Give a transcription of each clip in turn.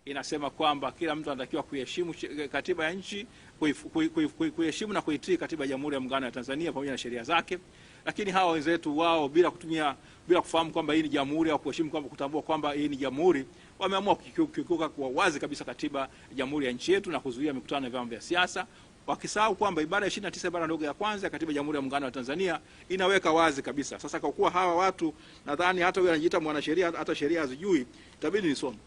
inasema kwamba kila mtu anatakiwa kuheshimu katiba ya nchi, kuheshimu na kuitii katiba ya Jamhuri ya Muungano wa Tanzania pamoja na sheria zake. Lakini hawa wenzetu wao bila kufahamu kwamba hii ni jamhuri au kuheshimu kwamba kutambua kwamba hii ni jamhuri, wameamua kukiuka kwa wazi kabisa katiba ya jamhuri ya nchi yetu na kuzuia mikutano ya vyama vya siasa, wakisahau kwamba ibara ya 29 ibara ndogo ya kwanza ya katiba ya Jamhuri ya Muungano wa Tanzania inaweka wazi kabisa. Sasa kwa kuwa hawa watu, nadhani hata wewe anajiita mwanasheria, hata sheria hazijui, itabidi nisome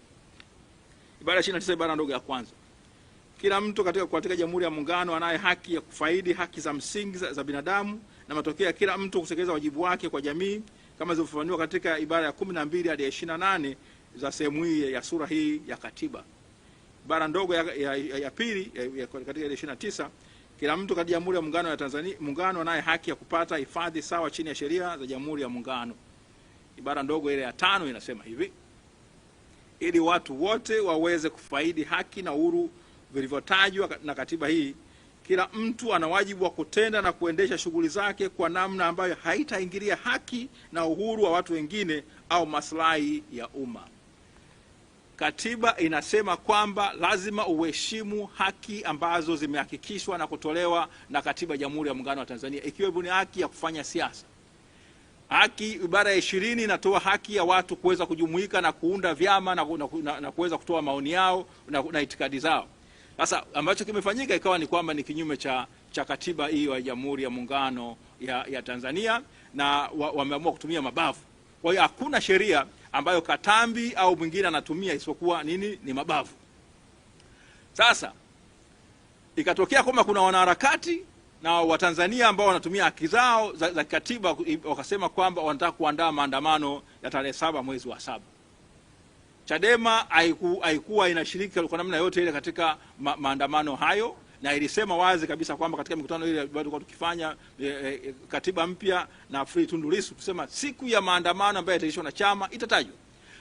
ibara ya 29 ibara ndogo ya kwanza. Kila mtu katika Jamhuri ya Muungano anaye haki ya kufaidi haki za msingi za binadamu na matokeo ya kila mtu kutekeleza wajibu wake kwa jamii kama zilivyofafanua katika ibara ya 12 hadi 28 za sehemu hii ya sura hii ya katiba. Ibara ndogo ya pili katika 29, kila mtu katika Jamhuri ya Muungano wa Tanzania anaye haki ya kupata hifadhi sawa chini ya sheria za Jamhuri ya Muungano. Ibara ndogo ile ya 5 inasema hivi: ili watu wote waweze kufaidi haki na uhuru vilivyotajwa na katiba hii, kila mtu ana wajibu wa kutenda na kuendesha shughuli zake kwa namna ambayo haitaingilia haki na uhuru wa watu wengine au maslahi ya umma. Katiba inasema kwamba lazima uheshimu haki ambazo zimehakikishwa na kutolewa na katiba ya Jamhuri ya Muungano wa Tanzania, ikiwa ni haki ya kufanya siasa. Haki, ibara ya 20 inatoa haki ya watu kuweza kujumuika na kuunda vyama na kuweza kutoa maoni yao na itikadi zao. Sasa ambacho kimefanyika ikawa ni kwamba ni kinyume cha katiba hiyo ya Jamhuri ya Muungano ya Tanzania, na wameamua kutumia mabavu. Kwa hiyo hakuna sheria ambayo Katambi au mwingine anatumia isipokuwa ni mabavu. Sasa ikatokea kwamba kuna wanaharakati na Watanzania ambao wanatumia haki zao za katiba, wakasema kwamba wanataka kuandaa maandamano ya tarehe 7 mwezi wa 7. Chadema haikuwa inashiriki kwa namna yote ile katika maandamano hayo, na ilisema wazi kabisa kwamba katika mikutano ile bado kwa tukifanya katiba mpya na Free Tundu Lissu, tusema siku ya maandamano ambayo itaishwa na chama itatajwa.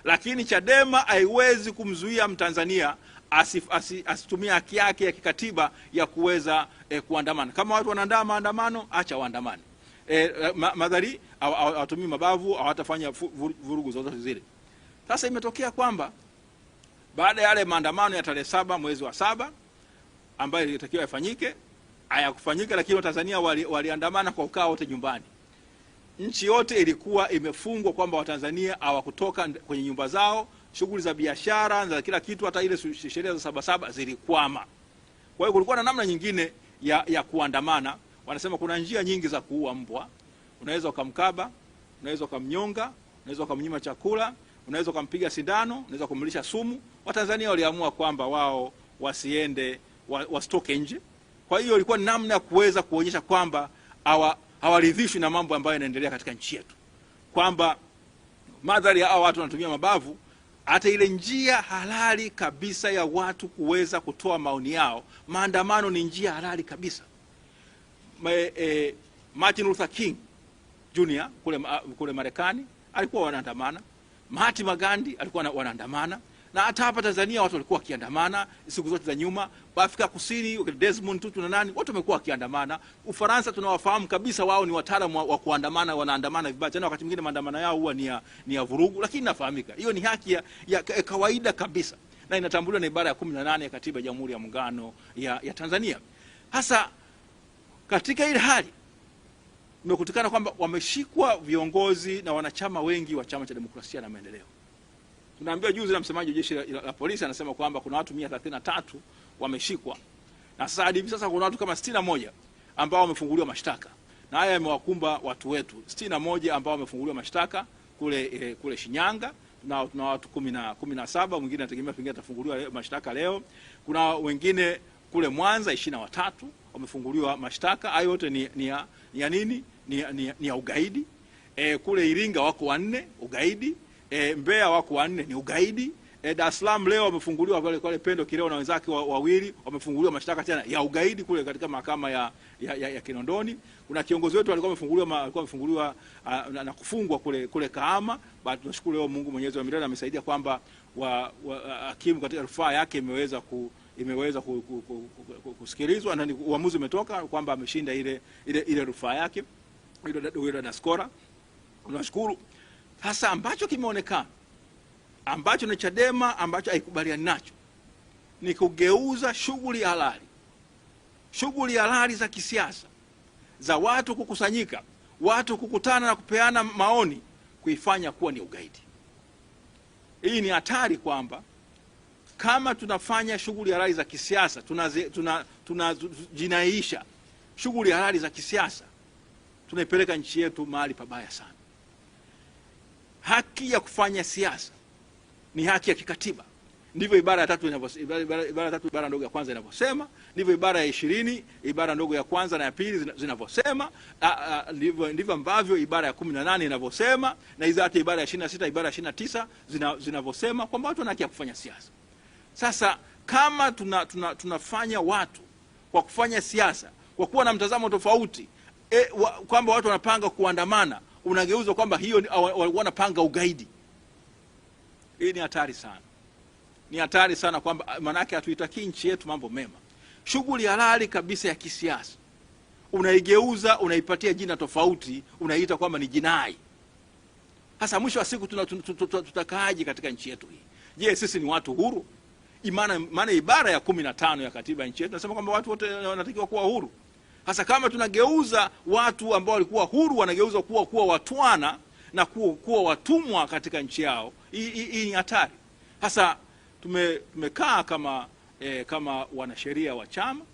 Lakini Chadema haiwezi kumzuia Mtanzania asitumie haki yake ya kikatiba ya kuweza kuandamana. Kama watu wanaandaa maandamano, acha waandamane. Madhari hawatumii mabavu, hawatafanya vurugu zozote zile. Sasa imetokea kwamba baada ya yale maandamano ya tarehe 7 mwezi wa 7 ambayo ilitakiwa yafanyike, hayakufanyika, lakini Watanzania waliandamana kwa ukao wote nyumbani. Nchi yote ilikuwa imefungwa kwamba Watanzania hawakutoka kwenye nyumba zao, shughuli za biashara za kila kitu, hata ile sheria za 77 zilikwama. Kwa hiyo kulikuwa na namna nyingine ya kuandamana. Wanasema kuna njia nyingi za kuua mbwa. Unaweza ukamkaba, unaweza ukamnyonga, unaweza ukamnyima chakula, unaweza kumpiga sindano, unaweza kumlisha sumu. Watanzania waliamua kwamba wao wasiende, wasitoke nje. Kwa hiyo ilikuwa namna ya kuweza kuonyesha kwamba hawaridhishwi na mambo ambayo yanaendelea katika nchi yetu, kwamba madhari ya watu wanatumia mabavu. Hata ile njia halali kabisa ya watu kuweza kutoa maoni yao, maandamano ni njia halali kabisa. Martin Luther King Jr. kule Marekani alikuwa wanaandamana. Mahatma Gandhi alikuwa wanaandamana, na hata hapa Tanzania watu walikuwa wakiandamana siku zote za nyuma. Afrika Kusini Desmond Tutu na nani, watu wamekuwa wakiandamana. Ufaransa tunawafahamu kabisa, wao ni wataalamu wa kuandamana, wanaandamana vibaya. Tena wakati mwingine maandamano yao huwa ni ya vurugu, lakini nafahamika hiyo ni haki ya kawaida kabisa, na inatambuliwa na ibara ya 18 ya katiba ya Jamhuri ya Muungano ya Tanzania. Hasa katika ile hali imekutikana kwamba wameshikwa viongozi na wanachama wengi wa Chama cha Demokrasia na Maendeleo. Tunaambiwa juzi na msemaji wa jeshi la polisi anasema kwamba kuna watu 133 wameshikwa, na sasa hadi sasa kuna watu kama 61 ambao wamefunguliwa mashtaka, na haya yamewakumba watu wetu 61 ambao wamefunguliwa mashtaka kule Shinyanga. Tuna watu 17, mwingine anategemea pengine atafunguliwa mashtaka leo. Kuna wengine kule Mwanza 23 wamefunguliwa mashtaka. Hayo yote ni ya nini? Ni ya ugaidi. Kule Iringa wako 4 ugaidi. Mbeya wako 4 ni ugaidi. Dar es Salaam leo wamefunguliwa wale Pendo Kileo na wenzake wawili wamefunguliwa mashtaka tena ya ugaidi kule katika mahakama ya Kinondoni. Kuna kiongozi wetu alikuwa amefunguliwa na kufungwa kule Kahama. Baada tunashukuru leo Mungu Mwenyezi wa milele amesaidia kwamba hakimu katika rufaa yake imeweza kusikilizwa na uamuzi umetoka kwamba ameshinda ile rufaa yake ile Daskora. Tunashukuru. Sasa ambacho kimeonekana ambacho na Chadema ambacho haikubaliani nacho ni kugeuza shughuli halali za kisiasa za watu kukusanyika, watu kukutana na kupeana maoni, kuifanya kuwa ni ugaidi. Hii ni hatari kwamba kama tunafanya shughuli halali za kisiasa, tunajinaisha shughuli halali za kisiasa, tunaipeleka nchi yetu mahali pabaya sana. Haki ya kufanya siasa ni haki ya kikatiba. Ndivyo ibara ya 3 ibara ndogo ya kwanza inavyosema, ndivyo ibara ya 20 ibara ndogo ya kwanza na ya pili zinavyosema, ndivyo ambavyo ibara ya 18 inavyosema, na hizo hata ibara ya 26 ibara ya 29 zinavyosema kwamba watu wana haki ya kufanya siasa. Sasa kama tunafanya watu kwa kufanya siasa kwa kuwa na mtazamo tofauti, kwamba watu wanapanga kuandamana, unageuza kwamba hiyo wanapanga ugaidi. Hii ni hatari sana. Ni hatari sana, kwamba manake hatuitaki nchi yetu mambo mema. Shughuli halali kabisa ya kisiasa unaigeuza, unaipatia jina tofauti, unaita kwamba ni jinai. Hasa mwisho wa siku tutakaaje katika nchi yetu hii? Je, sisi ni watu huru? Maana ibara ya 15 ya katiba ya nchi yetu nasema kwamba watu wote wanatakiwa kuwa huru. Hasa kama tunageuza watu ambao walikuwa huru, wanageuza kuwa watwana na kuwa watumwa katika nchi yao, hii ni hatari. Hasa tumekaa kama wanasheria wa chama,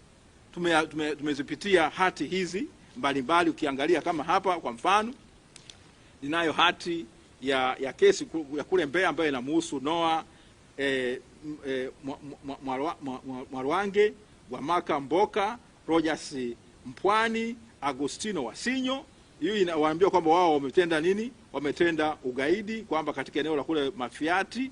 tumezipitia hati hizi mbalimbali. Ukiangalia kama hapa kwa mfano, ninayo hati ya kesi ya kule Mbeya ambayo inamhusu Noah Mwarwange, Wamaka Mboka, Rogers Mpwani, Agostino Wasinyo. Hiyo inawaambia kwamba wao wametenda nini? Wametenda ugaidi, kwamba katika eneo la kule Mafiati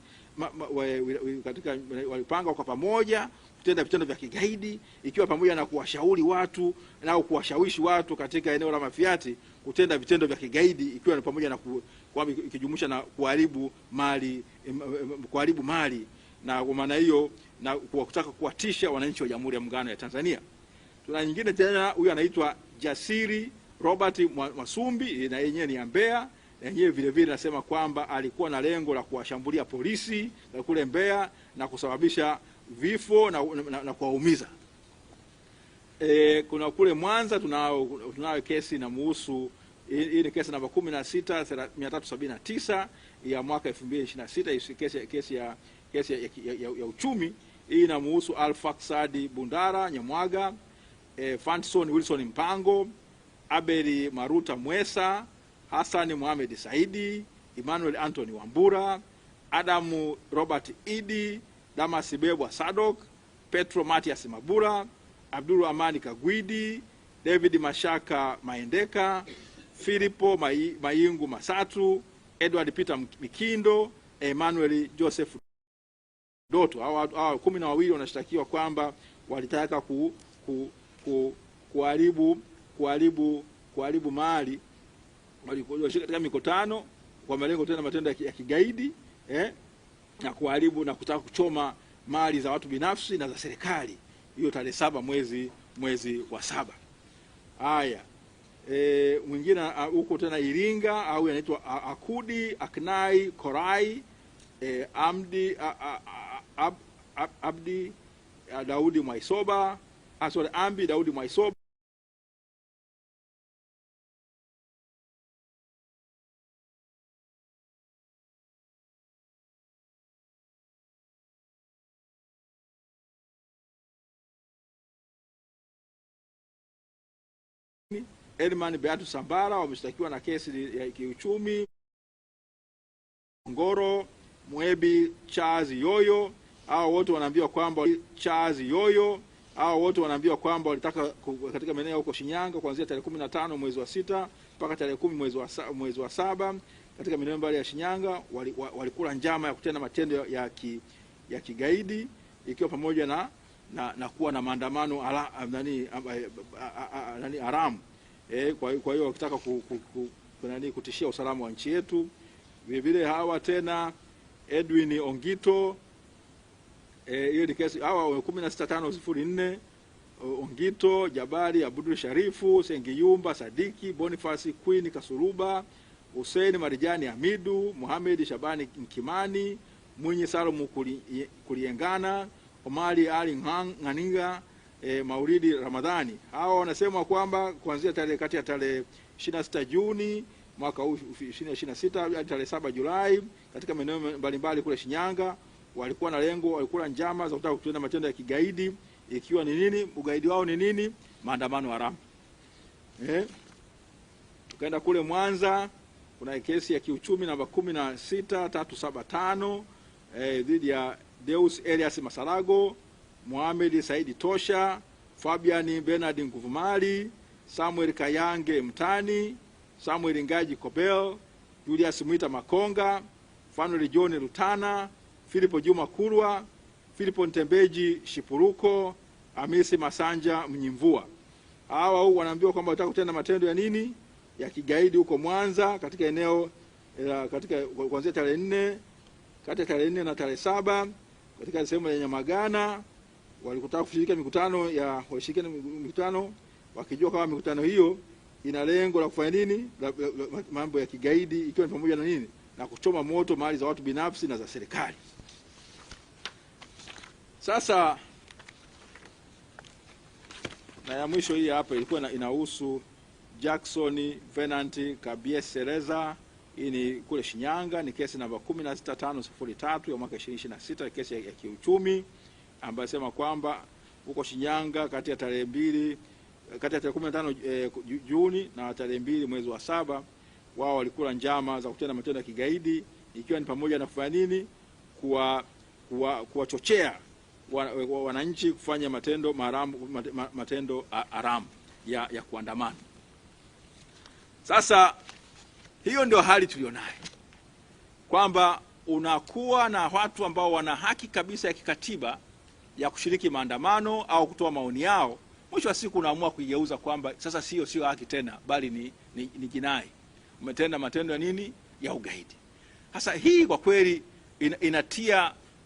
katika walipanga kwa pamoja kutenda vitendo vya kigaidi, ikiwa pamoja na kuwashauri watu na kuwashawishi watu katika eneo la Mafiati kutenda vitendo vya kigaidi, ikiwa ni pamoja na ikijumuisha na kuharibu mali, na kwa maana hiyo na kutaka kuwatisha wananchi wa Jamhuri ya Muungano ya Tanzania. Tuna nyingine tena, huyu anaitwa Jasiri Robert Masumbi, na yenyewe ni ya Mbeya, na yenyewe vile vile nasema kwamba alikuwa na lengo la kuwashambulia polisi na kule Mbeya na kusababisha vifo na kuwaumiza. Kuna kule Mwanza tunao kesi inamuhusu, hii ni kesi namba 16379 ya mwaka 2026, kesi ya uchumi. Hii inamuhusu Alfax Sadi Bundara Nyamwaga, Fanson Wilson Mpango, Abeli Maruta Mwesa, Hassan Mohamed Saidi, Emmanuel Anthony Wambura, Adamu Robert Idi, Damas Bebwa Sadok, Petro Matias Mabura, Abdul Amani Kagwidi, David Mashaka Maendeka, Filipo Mayingu Masatu, Edward Peter Mikindo, Emmanuel Joseph Doto. Hao 12 wanashtakiwa kwamba walitaka kuharibu mali, walishika katika mikutano kwa malengo tena matendo ya kigaidi, na kuharibu na kutaka kuchoma mali za watu binafsi na za serikali. Hiyo tarehe 7 mwezi wa 7. Haya, mwingine huko tena Iringa, au anaitwa Akudi Aknai Korai, Abdi Daudi Mwaisoba, Ambi Daudi Mwaisoba, Edman Beatu Sambara wameshtakiwa na kesi ya kiuchumi. Ngoro Mwebi Charles Yoyo, hao wote wanaambiwa kwamba walitaka katika maeneo huko Shinyanga kuanzia tarehe 15 mwezi wa 6 mpaka tarehe 10 mwezi wa 7 katika maeneo mbali ya Shinyanga walikula njama ya kutenda matendo ya kigaidi, ikiwa pamoja na kuwa na maandamano haramu. Kwa hiyo wakitaka kutishia usalama wa nchi yetu. Vile vile hawa tena Edwin Ongito, hiyo ni kesi, hawa 16504, Ongito, Jabari Abdul Sharifu, Sengiyumba Sadiki, Boniface Queen Kasuruba, Hussein Marijani Hamidu, Mohamed Shabani Mkimani, Mwinyi Salomu Kuliengana, Omari Ali Ng'aniga, Maulidi Ramadhani. Hao wanasema kwamba kuanzia kati ya tarehe 26 Juni mwaka 2026 hadi tarehe 7 Julai katika maeneo mbalimbali kule Shinyanga walikuwa na lengo, walikuwa njama za kutaka kutenda matendo ya kigaidi. Ikiwa ni nini? Ugaidi wao ni nini? Maandamano haramu. Tukaenda kule Mwanza, kuna kesi ya kiuchumi namba 16375 dhidi ya Deus Elias Masarago, Mohamed Saidi Tosha, Fabian Bernard Nguvumali, Samuel Kayange Mtani, Samuel Ngaji Kobel, Julius Mwita Makonga, Fanuel John Rutana, Filipo Juma Kurwa, Filipo Ntembeji Shipuruko, Hamisi Masanja Mnyimvua. Hawa wanaambiwa kwamba wataka kutenda matendo ya nini? Ya kigaidi huko Mwanza katika eneo katika kuanzia tarehe 4 kati ya tarehe 4 na tarehe 7 katika sehemu ya Nyamagana. Walikutaka kushiriki mikutano wakijua kama mikutano hiyo ina lengo la kufanya nini? Mambo ya kigaidi, ikiwa ni pamoja na nini? Na kuchoma moto mali za watu binafsi na za serikali. Sasa na ya mwisho hii hapa ilikuwa inahusu Jackson Venant Kabiesereza. Hii ni kule Shinyanga, ni kesi namba 16503 ya mwaka 2026, kesi ya kiuchumi ambayo sema kwamba huko Shinyanga kati ya tarehe 15 Juni na tarehe 2 mwezi wa 7 wao walikula njama za kutenda matendo ya kigaidi, ikiwa ni pamoja na kufanya nini? Kuwachochea wananchi kufanya matendo haramu ya kuandamana. Sasa hiyo ndio hali tulionayo, kwamba unakuwa na watu ambao wana haki kabisa ya kikatiba ya kushiriki maandamano au kutoa maoni yao. Mwisho wa siku unaamua kuigeuza kwamba sasa sio haki tena, bali ni jinai. Umetenda matendo ya nini? Ya ugaidi. Sasa hii kwa kweli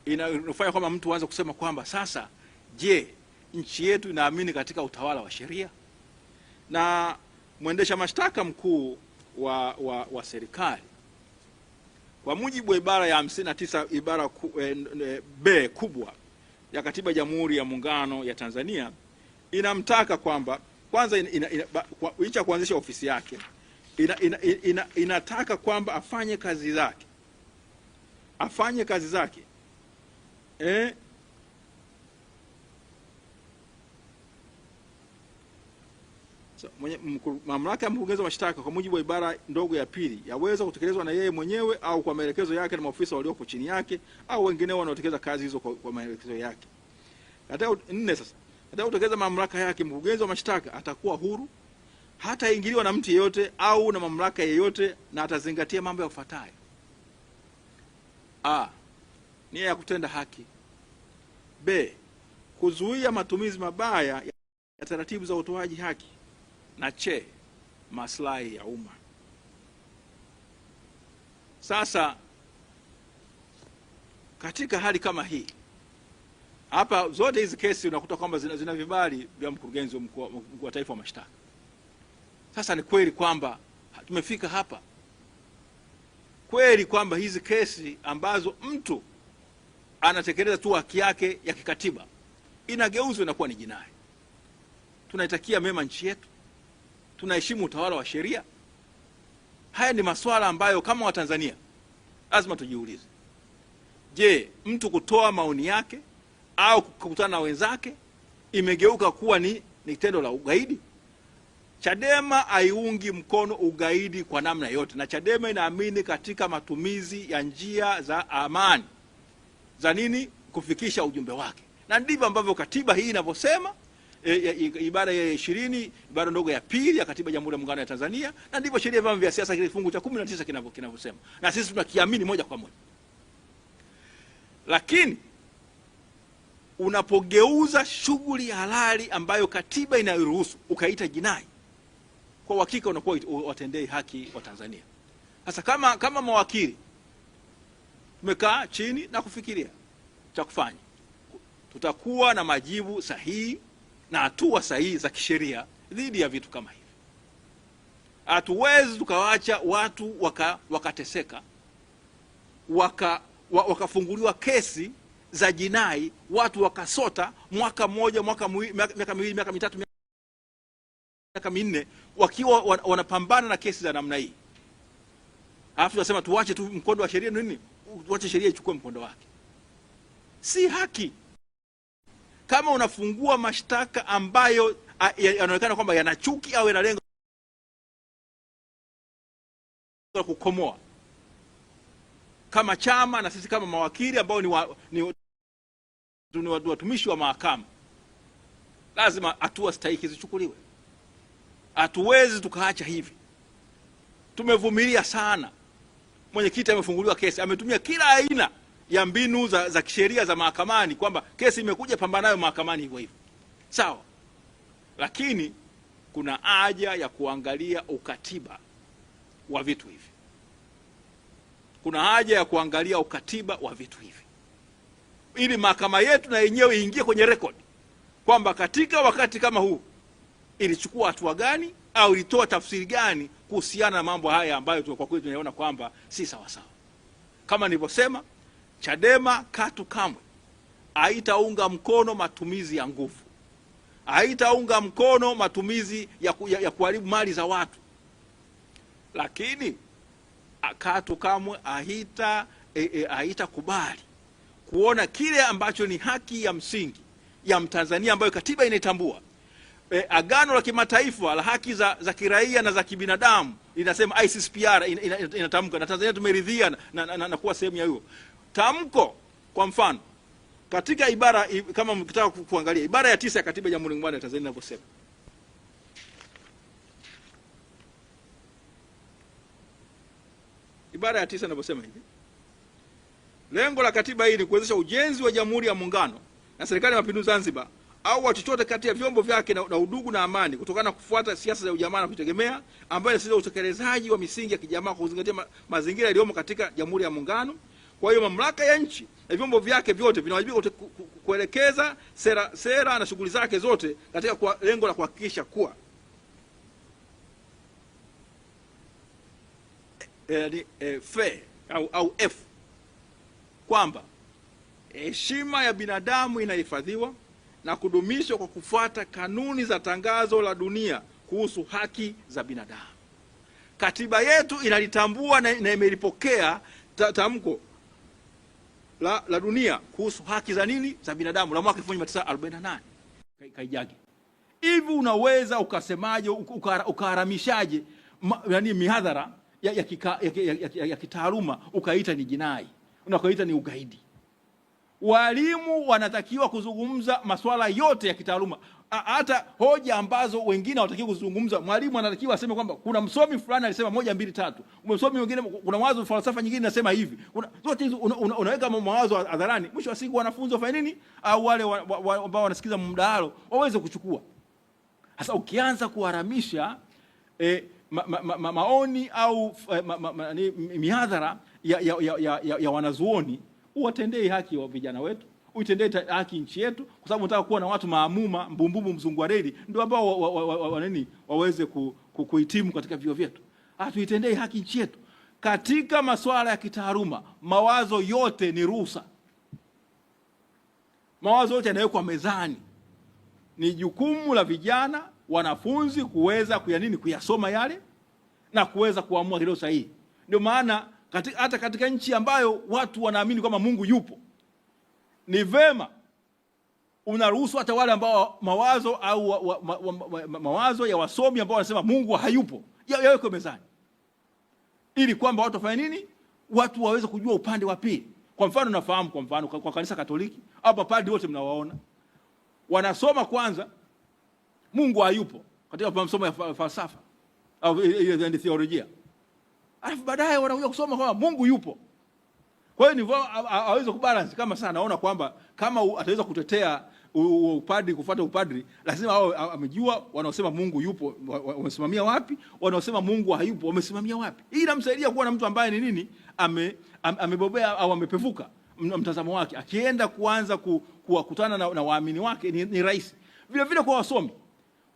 inafanya kwamba mtu aanze kusema kwamba sasa, je, nchi yetu inaamini katika utawala wa sheria? Na mwendesha mashtaka mkuu wa serikali kwa mujibu wa ibara ya 59 ibara B kubwa ya Katiba ya Jamhuri ya Muungano ya Tanzania inamtaka kwamba kwanza licha kuanzisha ofisi yake inataka kwamba afanye kazi zake mamlaka ya mkurugenzi wa mashtaka kwa mujibu wa ibara ndogo ya pili yaweza kutekelezwa na yeye mwenyewe au kwa maelekezo yake na maofisa waliopo chini yake au wengineo wanaotekeleza kazi hizo kwa maelekezo yake. Katika 4 sasa, katika kutekeleza mamlaka yake mkurugenzi wa mashtaka atakuwa huru, hataingiliwa na mtu yeyote au na mamlaka yeyote, na atazingatia mambo yafuatayo: A, nia ya kutenda haki; B, kuzuia matumizi mabaya ya taratibu za utoaji haki; na C, maslahi ya umma. Sasa katika hali kama hii hapa, zote hizi kesi unakuta kwamba zina vibali vya mkurugenzi mkuu wa taifa wa mashtaka. Sasa ni kweli kwamba tumefika hapa kweli kwamba hizi kesi ambazo mtu anatekeleza tu haki yake ya kikatiba inageuzwa inakuwa ni jinai? Tunaitakia mema nchi yetu? Tunaheshimu utawala wa sheria? Haya ni masuala ambayo kama Watanzania lazima tujiulize. Je, mtu kutoa maoni yake au kukutana na wenzake imegeuka kuwa ni tendo la ugaidi? Chadema haiungi mkono ugaidi kwa namna yote, na Chadema inaamini katika matumizi ya njia za amani za nini? Kufikisha ujumbe wake. Na ndivyo ambavyo katiba hii inavyosema, ibara ya 20 ibara ndogo ya pili ya Katiba ya Jamhuri ya Muungano ya Tanzania, na ndivyo sheria ya vyama vya siasa kifungu cha 19 kinavyosema. Na sisi tunakiamini moja kwa moja. Lakini unapogeuza shughuli halali ambayo katiba inaruhusu ukaita jinai, kwa hakika unakuwa watendei haki wa Tanzania. Sasa kama mawakili tumekaa chini na kufikiria cha kufanya, tutakuwa na majibu sahihi na hatua sahihi za kisheria dhidi ya vitu kama hivi. Hatuwezi tukawaacha watu wakateseka, wakafunguliwa kesi za jinai, watu wakasota mwaka mmoja, miaka miwili, miaka mitatu, miaka minne, wakiwa wanapambana na kesi za namna hii. Alafu tunasema tuache tu mkondo wa sheria nini? Tuache sheria ichukue mkondo wake. Si haki. Kama unafungua mashtaka ambayo yanaonekana kwamba yana chuki au yanalenga kukomoa, kama chama na sisi kama mawakili ambao ni watumishi wa mahakama, lazima hatua stahiki zichukuliwe. Hatuwezi tukaacha hivi. Tumevumilia sana. Mwenyekiti amefunguliwa kesi, ametumia kila aina ya mbinu za kisheria za mahakamani, kwamba kesi imekuja, pambana nayo mahakamani hivyo hivyo. Sawa. Lakini kuna haja ya kuangalia ukatiba wa vitu hivi. Kuna haja ya kuangalia ukatiba wa vitu hivi, ili mahakama yetu na yenyewe iingie kwenye record kwamba katika wakati kama huu ilichukua hatua gani au ilitoa tafsiri gani kuhusiana na mambo haya ambayo kwa kweli tunaona kwamba si sawa sawa. Kama nilivyosema, Chadema katu kamwe haitaunga mkono matumizi ya nguvu, haitaunga mkono matumizi ya kuharibu mali za watu, lakini katu kamwe haitakubali kuona kile ambacho ni haki ya msingi ya Mtanzania ambayo katiba inaitambua. Agano la kimataifa la haki za kiraia na za kibinadamu linasema, ICCPR inatamka, na Tanzania tumeridhia na kuwa sehemu ya hiyo tamko. Kwa mfano, katika ibara, kama mkitaka kuangalia ibara ya 9 ya katiba ya Jamhuri ya Muungano wa Tanzania inavyosema, ibara ya 9 inavyosema hivi: lengo la katiba hii ni kuwezesha ujenzi wa Jamhuri ya Muungano na Serikali ya Mapinduzi Zanzibar au wa chochote kati ya vyombo vyake na udugu na amani, kutokana na kufuata siasa za ujamaa na kujitegemea, ambayo inasisitiza utekelezaji wa misingi ya kijamaa kwa kuzingatia mazingira yaliyomo katika Jamhuri ya Muungano. Kwa hiyo mamlaka ya nchi na vyombo vyake vyote vinawajibika kuelekeza sera na shughuli zake zote katika kwa lengo la kuhakikisha kuwa fair au F, kwamba heshima ya binadamu inahifadhiwa na kudumishwa kwa kufuata kanuni za Tangazo la Dunia kuhusu haki za binadamu. Katiba yetu inalitambua na imelipokea tamko la dunia kuhusu haki za nini? Za binadamu, la mwaka 1948. Kaijagi. Hivi unaweza ukasemaje, ukaharamishaje mihadhara ya kitaaluma ukaita ni jinai, ukaita ni ugaidi? Walimu wanatakiwa kuzungumza masuala yote ya kitaaluma, hata hoja ambazo wengine hawatakiwi kuzungumza. Mwalimu anatakiwa aseme kwamba kuna msomi fulani alisema 1 2 3, msomi mwingine kuna mawazo falsafa nyingine nasema hivi. Zote hizo unaweka mawazo hadharani, mwisho wa siku wanafunzi wafanye nini? Au wale ambao wanasikiza mdahalo waweze kuchukua. Sasa ukianza kuharamisha maoni au mihadhara ya wanazuoni, uwatendei haki wa vijana wetu, uitendei haki nchi yetu, kwa sababu unataka kuwa na watu maamuma mbumbumu mzungwareli ndio ambao waweze kuhitimu katika vyuo vyetu. Tuitendei haki nchi yetu. Katika masuala ya kitaaluma, mawazo yote ni ruhusa. Mawazo yote yanawekwa mezani. Ni jukumu la vijana, wanafunzi kuweza kuyasoma yale na kuweza kuamua kile sahihi. Ndio maana hata katika nchi ambayo watu wanaamini kwamba Mungu yupo, ni vema unaruhusu hata wale ambao mawazo ya wasomi ambao wanasema Mungu hayupo yawekwe mezani, ili kwamba watu wafanye nini? Watu waweze kujua upande wa pili. Kwa mfano, nafahamu kwa kanisa Katoliki, hapa padri wote mnawaona wanasoma kwanza Mungu hayupo katika masomo ya falsafa au theolojia, alafu baadaye wanakuja kusoma kwamba Mungu yupo. Kwa hiyo ni aweze kubalance. Kama sana naona kwamba kama ataweza kutetea upadri, kufuata upadri, lazima wao amejua wanaosema Mungu yupo wamesimamia wapi, wanaosema Mungu hayupo wamesimamia wapi. Hii inamsaidia kuwa na mtu ambaye ni nini, amebobea au amepevuka mtazamo wake, akienda kuanza kukutana na waamini wake ni rahisi. Vile vile kwa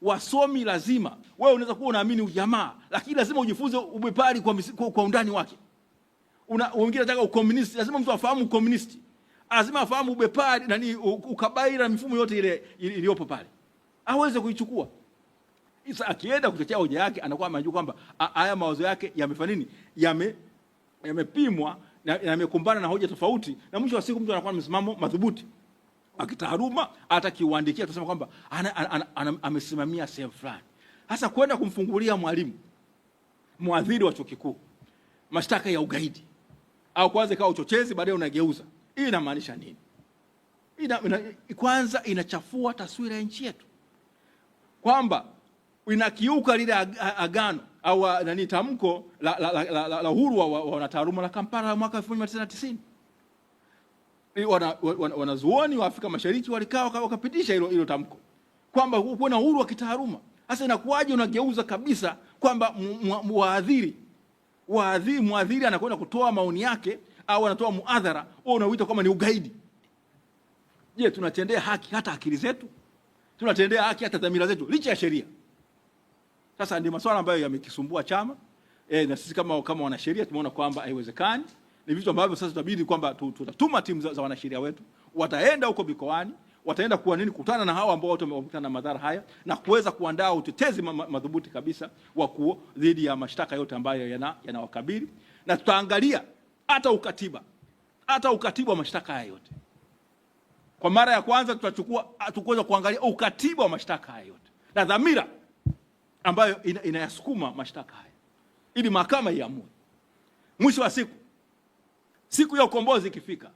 wasomi lazima, wewe unaweza kuwa unaamini ujamaa, lakini lazima ujifunze ubepari kwa undani wake. Wengine wanataka ukomunisti, lazima mtu afahamu ukomunisti. lazima afahamu ubepari nani ukabairi na mifumo yote ile iliyopo pale aweze kuichukua. Sasa akienda kutetea hoja yake anakuwa anajua kwamba haya mawazo yake yamefanya nini, yamepimwa na yamekumbana na hoja tofauti, na mwisho wa siku mtu anakuwa na msimamo madhubuti akitaaluma. Hata kiuandikia tunasema kwamba amesimamia sehemu fulani. Hasa kwenda kumfungulia mwalimu mwadhiri wa chuo kikuu mashtaka ya ugaidi au kwanza ikawa uchochezi baadaye unageuza, hii inamaanisha nini? Kwanza inachafua taswira ya nchi yetu kwamba inakiuka lile agano au tamko la uhuru wa wanataaluma la Kampala la mwaka 1990. Wanazuoni wa Afrika Mashariki walikaa wakapitisha hilo tamko kwamba kuna uhuru wa kitaaluma. Sasa inakuwaje unageuza kabisa kwamba mwadhiri anakwenda kutoa maoni yake au anatoa muadhara, au unauita kama ni ugaidi? Je, tunatendea haki hata akili zetu? Tunatendea haki hata dhamira zetu licha ya sheria? Sasa ndio masuala ambayo yamekisumbua chama. Na sisi kama wanasheria tumeona kwamba haiwezekani. Ni vitu ambavyo sasa tutabidi kwamba tutatuma timu za wanasheria wetu, wataenda huko mikoani, wataenda kukutana na hao ambao wamekutana na madhara haya na kuweza kuandaa utetezi madhubuti kabisa wa dhidi ya mashtaka yote ambayo yanawakabili. Na tutaangalia hata ukatiba wa mashtaka haya yote. Kwa mara ya kwanza tutaweza kuangalia ukatiba wa mashtaka haya yote na dhamira ambayo inayasukuma mashtaka haya ili mahakama iamue. Mwisho wa siku ya ukombozi ikifika,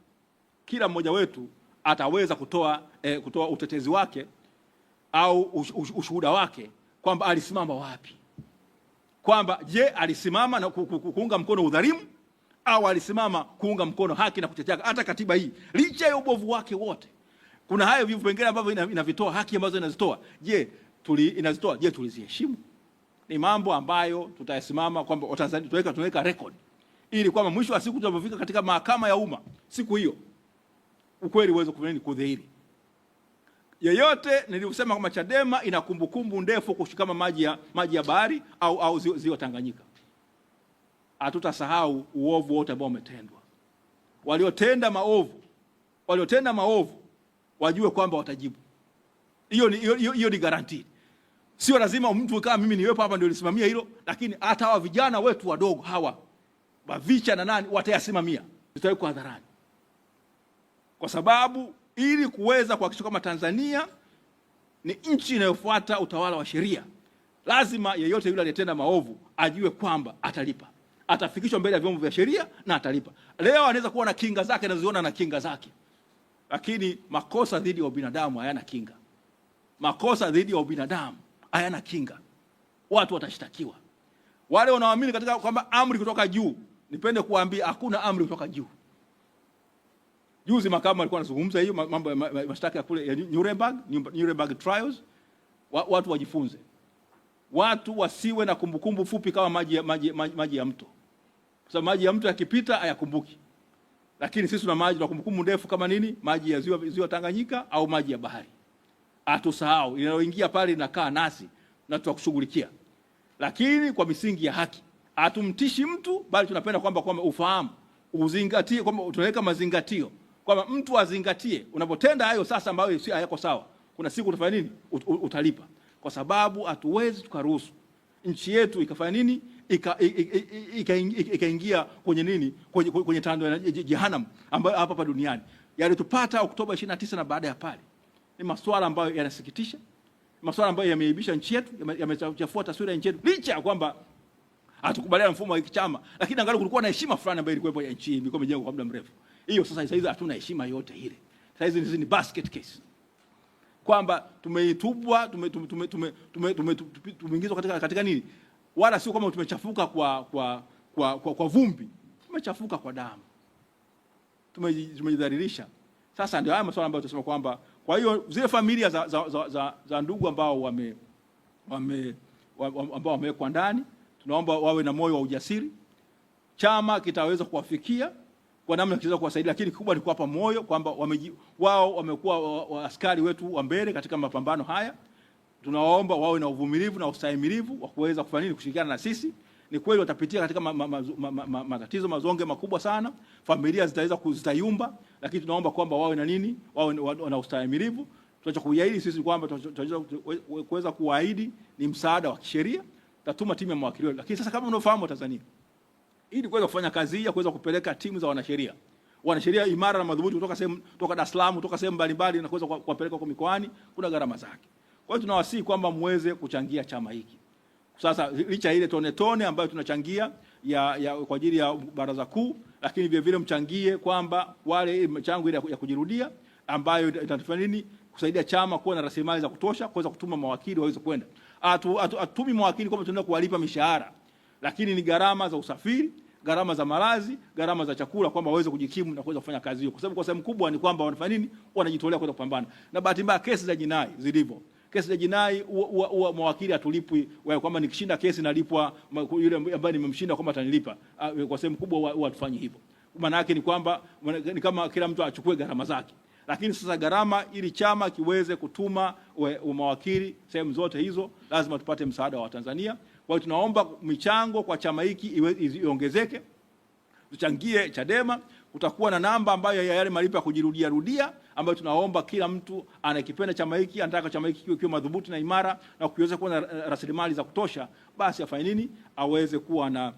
kila mmoja wetu ataweza kutoa utetezi wake au ushuhuda wake kwamba alisimama wapi, kwamba je, alisimama na kuunga mkono udhalimu au alisimama kuunga mkono haki na kutetea hata katiba hii licha ya ubovu wake wote. Kuna hayo vipengele ambavyo inavitoa haki ambazo inazitoa. Je, tuliziheshimu? Ni mambo ambayo tutayasimama kwamba Watanzania tunaweka record ili kwamba mwisho wa siku tunapofika katika mahakama ya umma siku hiyo ukweli uweze kudhihiri. Yeyote nilisema kama Chadema ina kumbukumbu ndefu kushikama maji ya bahari au ziwa Tanganyika. Hatutasahau uovu wote ambao umetendwa. Waliotenda maovu wajue kwamba watajibu. Hiyo ni guarantee. Sio lazima mtu kama mimi niwepo hapa ndio nisimamia hilo, lakini hata hawa vijana wetu wadogo hawa Bavicha na nani watayasimamia. Tutaweka hadharani. Kwa sababu ili kuweza kuhakikisha kama Tanzania ni nchi inayofuata utawala wa sheria, lazima yeyote yule aliyetenda maovu ajue kwamba atalipa. Atafikishwa mbele ya vyombo vya sheria na atalipa. Leo anaweza kuwa na kinga zake anaziona na kinga zake, lakini makosa dhidi ya ubinadamu hayana kinga. Makosa dhidi ya ubinadamu hayana kinga. Watu watashtakiwa. Wale wanaoamini katika kwamba amri kutoka juu, nipende kuambia hakuna amri kutoka juu. Juzi mahakama alikuwa anazungumza hiyo mambo ya mashtaka ya kule ya Nuremberg trials. Watu wajifunze. Watu wasiwe na kumbukumbu fupi kama maji ya mto. Kwa sababu maji ya mto yakipita hayakumbuki. Lakini sisi tuna maji na kumbukumbu ndefu kama nini? Maji ya ziwa Tanganyika au maji ya bahari. Hatusahau inayoingia pale inakaa nasi na tutakushughulikia. Lakini kwa misingi ya haki. Hatumtishi mtu, bali tunapenda kwamba ufahamu, uzingatie, kwamba tunaweka mazingatio kwamba mtu azingatie unapotenda hayo sasa ambayo si hayako sawa. Kuna siku utafanya nini? Utalipa. Kwa sababu hatuwezi tukaruhusu nchi yetu ikafanya nini? Ikaingia kwenye nini? Kwenye tando ya jehanamu ambayo hapa duniani. Yalitupata Oktoba 29 na baada ya pale. Ni masuala ambayo yanasikitisha. Masuala ambayo yameibisha nchi yetu, yamechafua taswira ya nchi yetu. Licha ya kwamba hatukubaliana mfumo wa chama, lakini angalau kulikuwa na heshima fulani ambayo ilikuwa ya nchi hii, ilikuwa imejengwa kwa muda mrefu. Hiyo sasa hizi hatuna heshima yote ile. Sasa hizi ni basket case. Kwamba tumeitubwa, tumeingizwa katika nini? Wala sio kama tumechafuka kwa vumbi. Tumechafuka kwa damu. Tumejidhalilisha. Sasa ndio haya masuala ambayo tunasema kwamba kwa hiyo zile familia za ndugu ambao wamewekwa ndani, tunaomba wawe na moyo wa ujasiri. Chama kitaweza kuwafikia kwa namna kinaweza kuwasaidia, lakini kubwa ni kuwapa moyo kwamba wao wamekuwa askari wetu wa mbele katika mapambano haya. Tunawaomba wawe na uvumilivu na ustahimilivu wa kuweza kufanya nini, kushirikiana na sisi ni kweli watapitia katika matatizo mazonge makubwa sana, familia zitaweza kuzitayumba, lakini tunaomba kwamba wawe na nini, wawe na ustahimilivu. Tunachokuahidi sisi kwamba tunaweza kuahidi ni msaada wa kisheria, tatuma timu ya mawakili wetu. Lakini sasa kama unafahamu Tanzania, ili kuweza kufanya kazi hii ya kuweza kupeleka timu za wanasheria imara na madhubuti kutoka Dar es Salaam, kutoka sehemu mbalimbali na kuweza kuwapeleka kwa mikoani, kuna gharama zake. Kwa hiyo tunawasihi kwamba muweze kuchangia chama hiki. Sasa licha ile tone ambayo tunachangia kwa ajili ya baraza kuu, lakini vile vile mchangie kwamba wale mchango ile ya kujirudia ambayo itatufanya nini, kusaidia chama kuwa na rasilimali za kutosha kuweza kutuma mawakili waweze kwenda. Atumi mawakili kwamba tunaenda kuwalipa mishahara, lakini ni gharama za usafiri, gharama za malazi, gharama za chakula, kwamba waweze kujikimu na kuweza kufanya kazi hiyo, kwa sababu kwa sehemu kubwa ni kwamba wanafanya nini, wanajitolea kuweza kupambana. Na bahati mbaya kesi za jinai zilivyo, kesi za jinai mawakili atulipwi, kwamba nikishinda kesi nalipwa yule ambaye nimemshinda kwamba atanilipa. Kwa sehemu kubwa watufanyi hivyo. Maana yake ni kwamba ni kama kila mtu achukue gharama zake. Lakini sasa gharama ili chama kiweze kutuma mawakili sehemu zote hizo, lazima tupate msaada wa Tanzania. Kwa hiyo tunaomba michango kwa chama hiki iongezeke. Tuchangie Chadema. Kutakuwa na namba ambayo ya yale malipo ya kujirudia ambayo tunaomba kila mtu anakipenda chama hiki, anataka chama hiki kiwe madhubuti na imara na kuweza kuwa na rasilimali za kutosha, basi afanye nini, aweze kuwa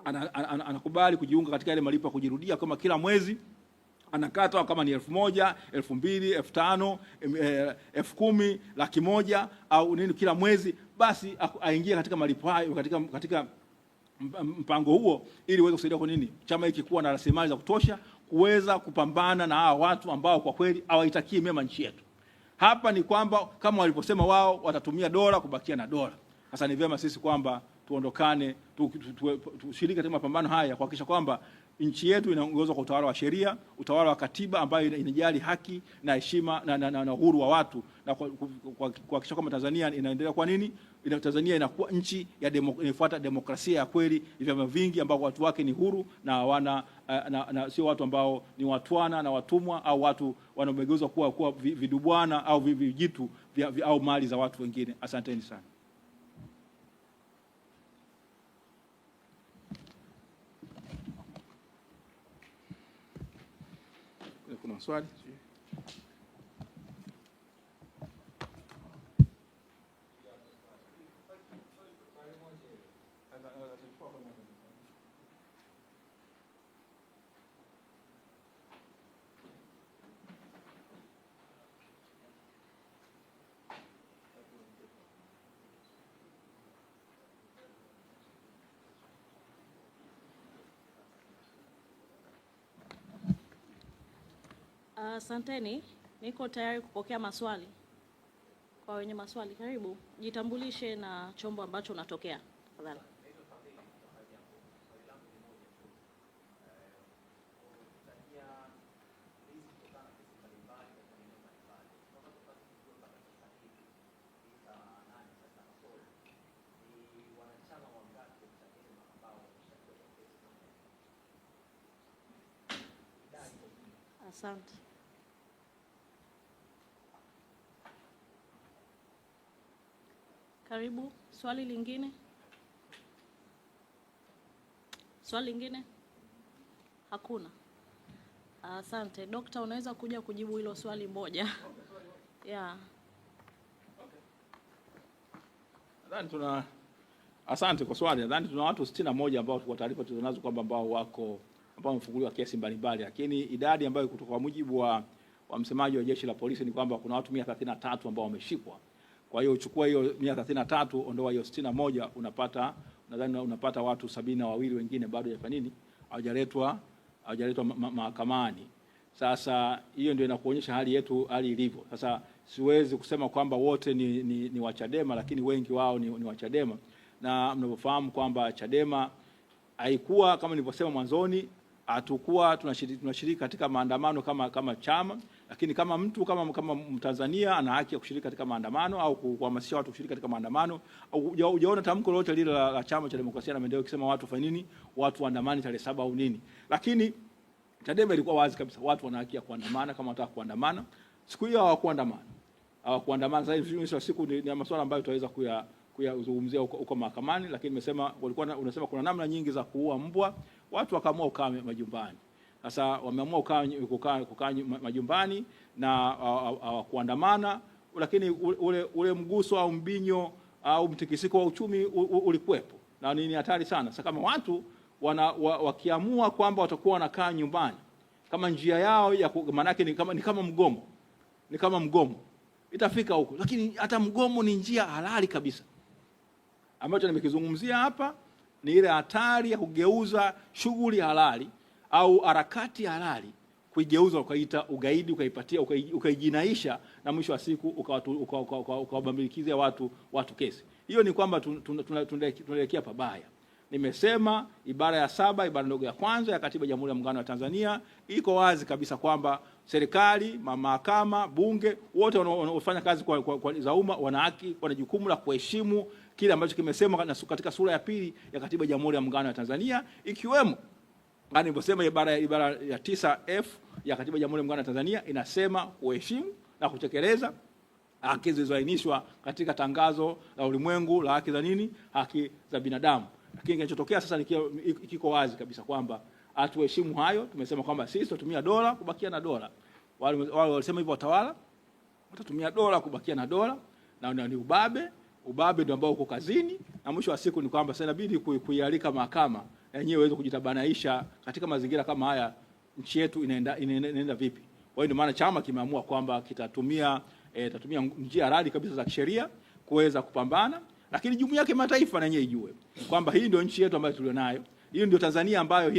anakubali kujiunga katika yale malipo ya kujirudia, kama kila mwezi anakata kama ni 1,000, 2,000, 5,000, 10,000, 100,000 au nini kila mwezi, basi aingie katika malipo hayo katika mpango huo, ili uweze kusaidia kwa nini chama hiki kuwa na rasilimali za kutosha kuweza kupambana na hao watu ambao kwa kweli hawaitakii mema nchi yetu. Hapa ni kwamba kama walivyosema wao watatumia dola kubakia na dola. Sasa ni vyema sisi kwamba tuondokane, tushiriki katika mapambano haya kuhakikisha kwamba nchi yetu inaongozwa kwa utawala wa sheria, utawala wa katiba ambayo inajali haki na heshima na uhuru wa watu, na kuhakikisha kwamba Tanzania inaendelea kwa nini? Tanzania inakuwa nchi inafuata demokrasia ya kweli, vyama vingi ambao watu wake ni huru na hawana na sio watu ambao ni watwana na watumwa, au watu wanaogeuzwa kuwa vidubwana au vijitu au mali za watu wengine. Asanteni sana. Kuna maswali? Asanteni, niko tayari kupokea maswali. Kwa wenye maswali, karibu. Jitambulishe na chombo ambacho unatokea. Tafadhali. Asante. Karibu. Swali lingine? Swali lingine? Hakuna. Asante. Dokta, unaweza kuja kujibu hilo swali moja? Yeah. Nadhani asante kwa swali. Nadhani tuna watu 61 ambao kwa taarifa tunazo kwamba ambao wamefunguliwa kesi mbalimbali, lakini idadi ambayo kutoka kwa mujibu wa msemaji wa jeshi la polisi ni kwamba kuna watu 133 ambao wameshikwa. Kwa hiyo uchukua hiyo 133 ondoa hiyo 61, nadhani unapata watu 72 wengine bado hawajaletwa mahakamani. Sasa hiyo ndio inakuonyesha hali ilivyo. Sasa siwezi kusema kwamba wote ni wa Chadema, lakini wengi wao ni wa Chadema, na mnapofahamu kwamba Chadema haikuwa kama nilivyosema mwanzoni, hatakuwa tunashiriki katika maandamano kama chama, lakini kama mtu kama Mtanzania ana haki ya kushiriki katika maandamano au kuhamasisha watu kushiriki katika maandamano. Hujaona tamko lolote lile la Chama cha Demokrasia na Maendeleo kisema watu fanya nini, watu waandamani tarehe 7 au nini. Lakini Chadema ilikuwa wazi kabisa, watu wana haki ya kuandamana kama wanataka kuandamana. Siku hiyo hawakuandamana. Sasa hivi siku ni masuala ambayo tutaweza kuyazungumzia huko mahakamani, lakini nimesema unasema kuna namna nyingi za kuua mbwa, watu wakaamua kukaa majumbani. Sasa wameamua kukaa majumbani na kuandamana, lakini ule mguso au mbinyo au mtikisiko wa uchumi ulikuwepo, na ni hatari sana. Sasa kama watu wakiamua kwamba watakuwa wanakaa nyumbani kama njia yao ya manake ni kama mgomo, itafika huko. Lakini hata mgomo ni njia halali kabisa. Ambacho nimekizungumzia hapa ni ile hatari ya kugeuza shughuli halali au harakati halali kuigeuza ukaita ugaidi, ukaijinaisha, na mwisho wa siku ukawabambikizia watu kesi. Hiyo ni kwamba tunaelekea pabaya. Nimesema ibara ya 7 ibara ndogo ya kwanza ya Katiba ya Jamhuri ya Muungano wa Tanzania iko wazi kabisa kwamba serikali, mahakama, bunge, wote wanaofanya kazi kwa za umma wana haki, wana jukumu la kuheshimu kile ambacho kimesemwa katika sura ya 2 ya Katiba ya Jamhuri ya Muungano wa Tanzania, ikiwemo nilivyosema ibara ya 9F ya Katiba ya Jamhuri ya Muungano wa Tanzania inasema kuheshimu na kutekeleza haki zilizoainishwa katika tangazo la ulimwengu la haki za binadamu. Lakini kinachotokea sasa kiko wazi kabisa kwamba hatuheshimu hayo. Tumesema kwamba sisi tutatumia dola kubakia na dola. Wale walisema hivyo watawala watatumia dola kubakia na dola, na ni ubabe ndio ambao uko kazini, na mwisho wa siku ni kwamba sasa inabidi kuialika mahakama yenyewe iweze kujitabanaisha katika mazingira kama haya. Nchi yetu inaenda vipi? Kwa hiyo ndio maana chama kimeamua kwamba kitatumia njia halali kabisa za kisheria kuweza kupambana, lakini jumuiya ya kimataifa na yenyewe ijue kwamba hii ndio nchi yetu ambayo tulionayo. Hii ndio Tanzania ambayo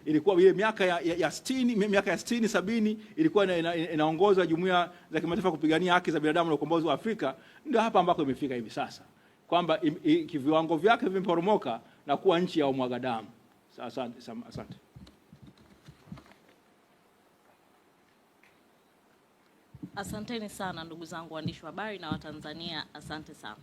ilikuwa ile miaka ya 60 70 ilikuwa inaongoza jumuiya za kimataifa kupigania haki za binadamu na ukombozi wa Afrika. Ndio hapa ambako imefika hivi sasa, kwamba viwango vyake vimeporomoka na kuwa nchi ya umwaga damu. Asante. Asanteni sana ndugu zangu waandishi wa habari na Watanzania, asante sana.